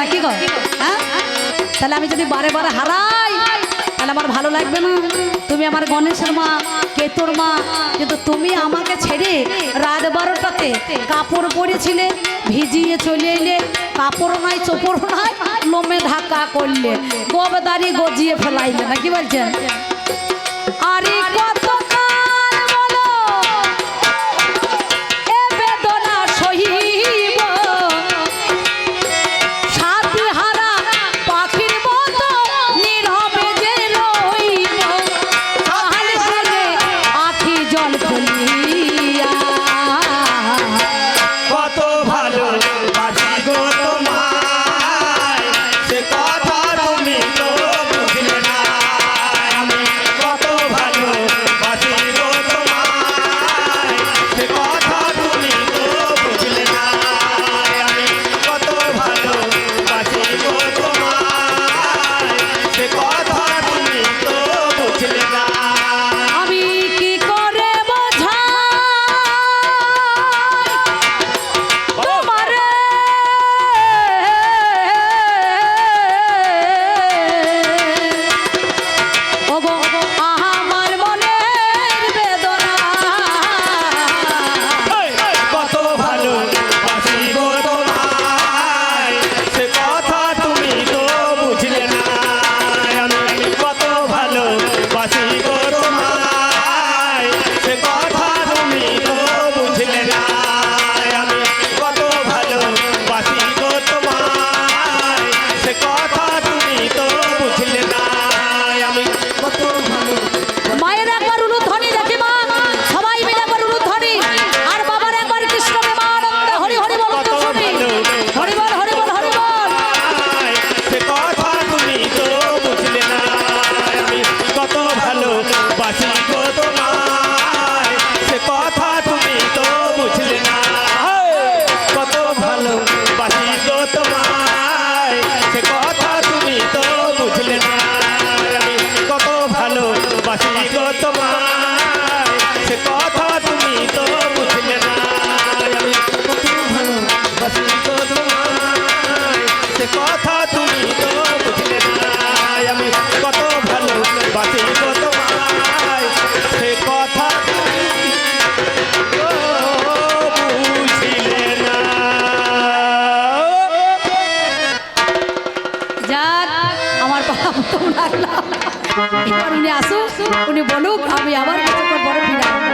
নাকি গো? হ্যাঁ, তাহলে আমি যদি বারে বারে হারাই তাহলে আমার ভালো লাগবে না। তুমি আমার গণেশের মা, কেতুর মা, কিন্তু তুমি আমাকে ছেড়ে রাত 12টাতে কাপড় পরেছিলে, ভিজিয়ে চলে এলে, কাপড় নাই চোপড় নাই, লোমে ঢাকা করলে, গোবদারি গজিয়ে ফেলাইলে, নাকি বলছেন? আরে কত কাল বলো এ বেদনা সহিব, সাথী হারা পাখির মতো নীরবে যে রইব, কাল ফেলে আখি জল ফেলিয়া। কত ভালো বাসি গো তোমায়, সে কথা তুমি তো বুঝলে না। আমি কত ভালো বাসি গো তোমায়, সে কথা তুমি তো বুঝলে না। আমি কত ভালো বাসি গো তোমায়, সে কথা তুমি তো বুঝলে না। আমি কি করে বোঝাই তোমারে, ওগো আমার মনের বেদনা। কত ভালো বাসি গো তোমায়, সে কথা তুমি তো বুঝলে না। আমি কত ভালো বাসি গো তোমায়, সে কথা তুমি তো বুঝলে না। আমি কত ভালো বাসি গো তোমায়, সে কথা তুমি তো বুঝলে না। আমি কত ভালো মায়ের একবার উলুধ্বনি দেখি মা, সবাই মিলে একবার উলুধ্বনি, আর বাবার একবার কৃষ্ণ প্রেমানন্দে হরি হরি বল তো শুনি, হরি বল হরি বল হরি বল। সে কথা তুমি তো বুঝলে না। আমি কত ভালো বাসি গো তোমায়, সে কথা তুমি তো বুঝলে না। কত ভালো বাসি গো তোমায়, সে কথা তুমি তো বুঝলে না। আমি কত ভালো বাসি গো তোমায়, সে কথা তুমি তো বুঝলে না। আমি কত ভালো বাসি গো তোমায়, সে কথা তুমি তো বুঝলে না। আমি কত ভালো বাসি গো তোমায়, সে কথা তুমি তো বুঝলে না। যাক, আমার বাবা তো লাগলাম, এবার উনি আসুক, উনি বলুক, আমি আবার কিছুক্ষণ পরে ফিরে আসবো।